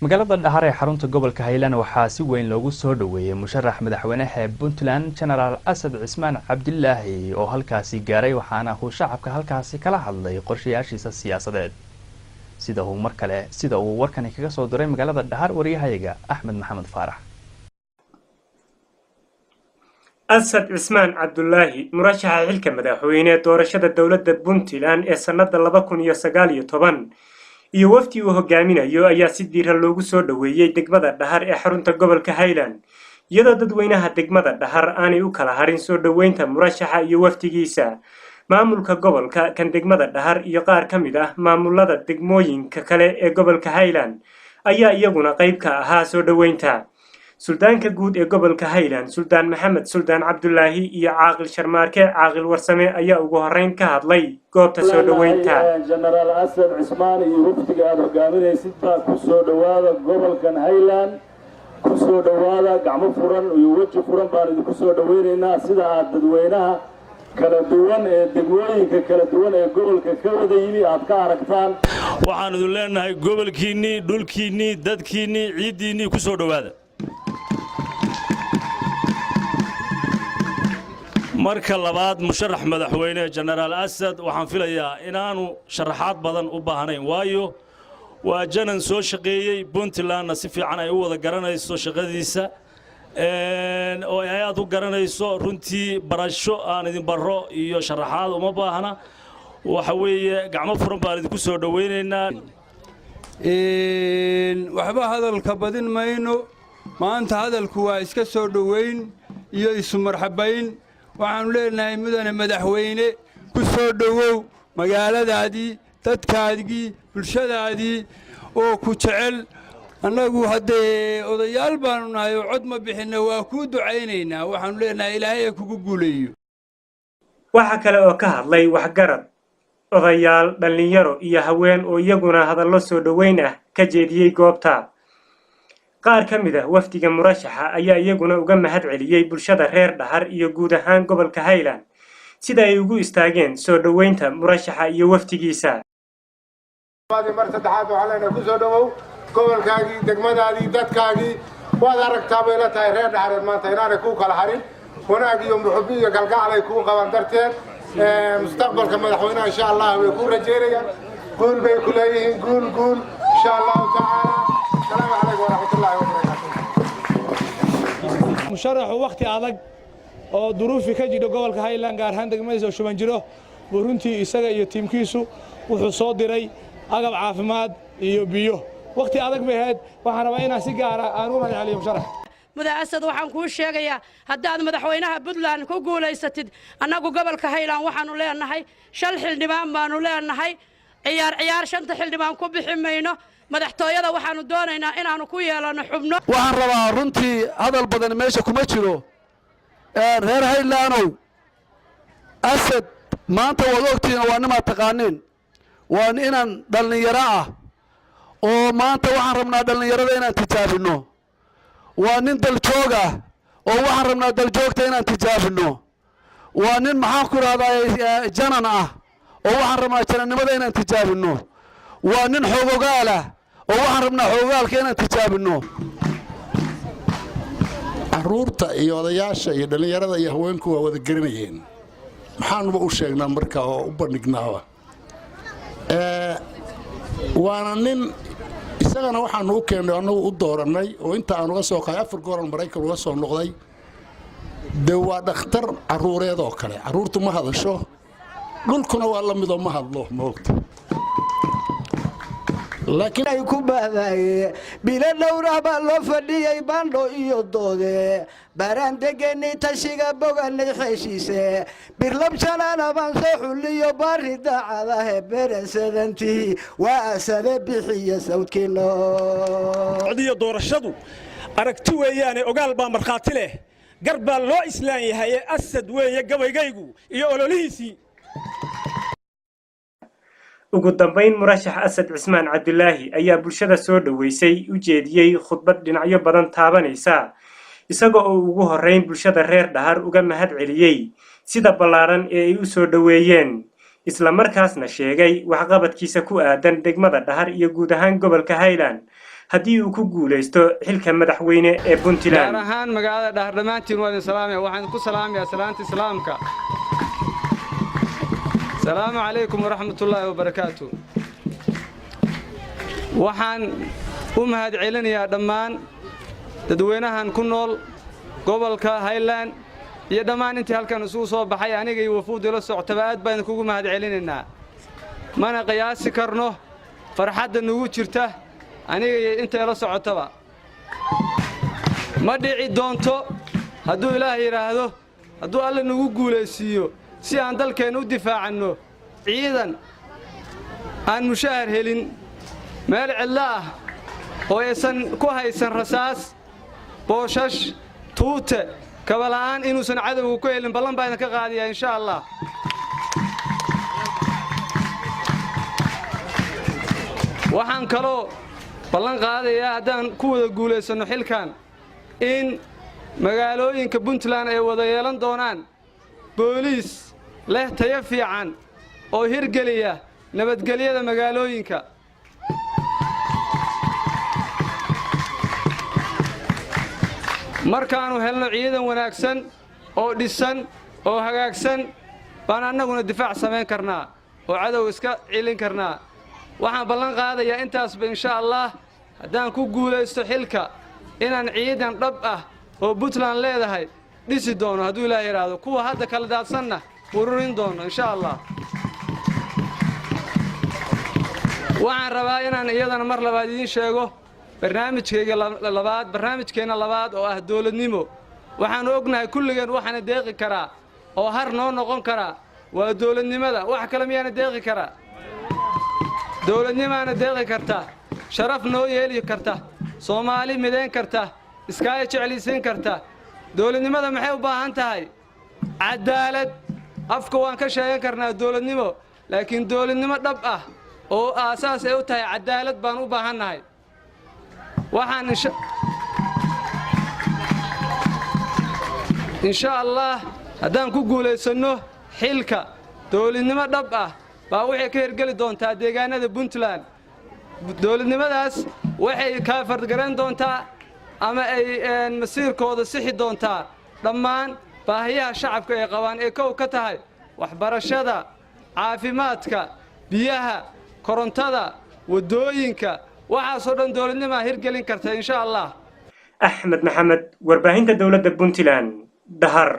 magaalada Dhahar ee xarunta gobolka Highland waxaa si weyn loogu soo dhaweeyay musharax madaxweynaha Puntland General Asad Cismaan Cabdillaahi oo halkaasi gaaray waxaana uu shacabka halkaasi kala hadlay qorshayaashiisa siyaasadeed sida uu warkani kaga soo diray magaalada Dhahar wariyahayaga Axmed Maxamed Faarax Asad Cismaan Cabdillaahi murashaxa xilka madaxweyne doorashada dawladda Puntland ee sanadda 2019 iyo wafdi uu hogaaminayo ayaa si diiran loogu soo dhaweeyay degmada Dhahar ee xarunta gobolka Highland iyadoo dadweynaha degmada Dhahar aanay u kala harin soo dhaweynta murashaxa iyo wafdigiisa maamulka gobolka kan degmada Dhahar iyo qaar ka mid ah maamulada degmooyinka kale ee gobolka Highland ayaa iyaguna qayb ka ahaa soo dhaweynta suldaanka guud ee gobolka Highland Sultan Maxamed Sultan Cabdillaahi iyo caaqil Sharmaarke caaqil Warsame ayaa ugu horeyn ka hadlay goobta soo dhaweynta General Asad Cismaan iyo wafdiga aad hogaaminaysid baa ku soo dhawaada gobolkan Highland ku soo dhawaada gacmo furan iyo waji furan baan idinku soo dhaweynaynaa sida aad dadweynaha kala duwan ee degmooyinka kala duwan ee gobolka ka wada yimi aad ka aragtaan waxaan idin leenahay gobolkiinni dhulkiinni dadkiinni ciidiinni ku soo dhawaada marka labaad musharax madaxweyne General Asad waxaan filayaa inaanu sharaxaad badan u baahnayn waayo waa janan soo shaqeeyay Puntland si fiican ay u wada garanayso shaqadiisa oo ay aad u garanayso runtii barasho aan idin baro iyo sharaxaad uma baahna waxa weeye gacmo furan baan idinku soo dhaweynaynaa waxba hadalka badin mayno maanta hadalku waa iska soo dhaweyn iyo isu marxabayn waxaan leenahay mudane madaxweyne ku soo dhawow magaaladaadii dadkaadii bulshadaadii oo ku jecel annagu haddee odayaal baanu nahay oo cod ma bixinna waa kuu ducaynaynaa waxaanu leenahay ilaahay kugu guuleeyo waxa kale oo ka hadlay waxgarad odayaal dhalinyaro iyo haween oo iyaguna hadallo soo dhaweyn ah ka jeediyay goobta qaar ka mid ah wafdiga murashaxa ayaa iyaguna uga mahad celiyay bulshada reer Dhahar iyo guud ahaan gobolka Highland sida ay ugu istaageen soo dhaweynta murashaxa iyo wafdigiisa mar saddexaad waxaan ku soo dhawow gobolkaagii degmadaadii dadkaagii waad aragtaa bay la tahay reer Dhahar maanta inaanay ku kala harin wanaag iyo muxubbi iyo kalgacal ay ku qaban darteed mustaqbalka madaxweynaha insha Allah way ku rajeynayaan guul bay ku leeyihiin guul insha Allah ta'ala السلام عليكم ورحمة الله وبركاته. مشرح وقت adag oo duruufi ka jiro gobolka Highland gaar ahaan degmadiisa Shuban jiro buruntii isaga iyo tiimkiisu wuxuu soo diray agab caafimaad iyo biyo waqti adag bay ahayd waxaan rabaa inaan si gaar ah aan u mahadceliyo musharax madaxasad waxaan ku sheegayaa haddaad madaxweynaha Puntland ku guuleysatid annagu gobolka Highland waxaanu leenahay shal xildhibaan baanu leenahay ciyaar shanta xildhibaan ku bixi mayno madaxtooyada waxaanu doonaynaa inaanu ku yeelano xubno waxaan rabaa runtii hadal badan meesha kuma jiro reer Highlandow Asad maanta wada ogtiin waa nima taqaaniin waa inaan dhalinyaro ah oo maanta waxaan rabnaa dhalinyarada inaan tijaabino waa nin dal joog ah oo waxaan rabnaa dal joogta inaan tijaabino waa nin maxaan ku raadayay janan ah oo waxaan rabnaa janannimada inaan tijaabino waa nin xogogaal ah oo waxaan rabnaa xogogaalka inaan tijaabino caruurta iyo odayaasha iyo dhalinyarada iyo haweenku waa wada garanayeen maxaanuba u sheegnaa marka oo u bandhignaaba waana nin isagana waxaanu u keennay annagu u doorannay oo inta aan uga soo qaay 4 goor Mareykan uga soo noqday de waa dhakhtar caruureed oo kale caruurtu ma hadasho dhulkuna waa la mid oo ma hadlo moogta laakiin ay ku baahday bila dhowraba loo fadhiyay bandho iyo doode baran degenay tashiga boganay xeshiise birlab janana baan soo xuliyo barida cadahe beresadantii waa asade bixiya sawdkeeno codiyo doorashadu aragti weeyaan ogaal baa marxaati leh garba loo islaan yahay Asad weeye gabaygaygu iyo ololihiisii ugu dambeyn murashax Asad Cismaan Cabdillaahi ayaa bulshada soo dhaweysay u jeediyay khudbad dhinacyo badan taabanaysa isagoo ugu horeyn bulshada reer Dhahar uga mahad celiyay sida ballaaran ee ay u soo dhaweeyeen isla markaasna sheegay waxqabadkiisa ku aadan degmada Dhahar iyo guud ahaan gobolka Highland haddii uu ku guulaysto xilka madaxweyne ee Puntland. gaar ahaan magaalada Dhaardhamaantiin waa idin salaamaya waxaan ku salaamayaa salaanta islaamka. Salaamu calaykum waraxmatullaahi wabarakaatuh. waxaan u mahadcelinayaa dhammaan dadweynahan ku nool gobolka Highland iyo dhammaan intii halkan isugu soo baxay aniga iyo wafuudda la socotaba aad baan kugu mahadcelinaynaa mana qiyaasi karno farxadda nagu jirta aniga iyo inta la socotaba ma dhici doonto hadduu Ilaahay yiraahdo hadduu Alle nagu guuleysiyo si aan dalkeen u difaacano ciidan aan mushaar helin meel cidla ah oo aysan ku haysan rasaas booshash tuute kabalaan inuusan cadawga ku helin ballan baan ka qaadiyaa insha Allah waxaan kaloo ballan qaadayaa haddaan ku wada guuleysano xilkan in magaalooyinka Puntland ay wada yeelan doonaan booliis leh tayo fiican oo hirgeliya nabadgelyada magaalooyinka markaanu helno ciidan wanaagsan oo dhisan oo hagaagsan baan annaguna difaac sameyn karnaa oo cadow iska cilin karnaa waxaan ballan qaadayaa intaasba insha Allah haddaan ku guuleysto xilka inaan ciidan dhab ah oo Puntland leedahay dhisi doono hadduu Ilaahay yiraahdo kuwa hadda kala daadsanna ururin doono insha Allah waxaan rabaa inaan iyadana mar labaad idin sheego barnaamijkeena labaad oo ah dawladnimo waxaan ognahay kulligeen waxaan deeqi karaa oo har noo noqon karaa waa dawladnimada wax kale miyana deeqi karaa dawladnimana deeqi karta sharaf noo yeeli karta Soomaali mideyn karta iska jecelisin karta dawladnimada maxay u baahan tahay cadaalad afka waan ka sheegan karnaa dawladnimo laakiin dawladnimo dhab ah oo aasaas ay u tahay cadaalad baan u baahanahay waxaan insha Allah haddaan ku guuleysano xilka dawladnimo dhab ah baa waxay ka hirgeli doontaa deegaanada Puntland dawladnimadaas waxay ka fargaran doontaa ama ay masiirkooda sixi doontaa dhammaan baahiyaha shacabka ay qabaan ee kow ka tahay waxbarashada caafimaadka biyaha korontada wadooyinka waxaasoo dhan dawladnimo hirgelin karta insha Allah Axmed Maxamed warbaahinta dawladda Puntland Dahar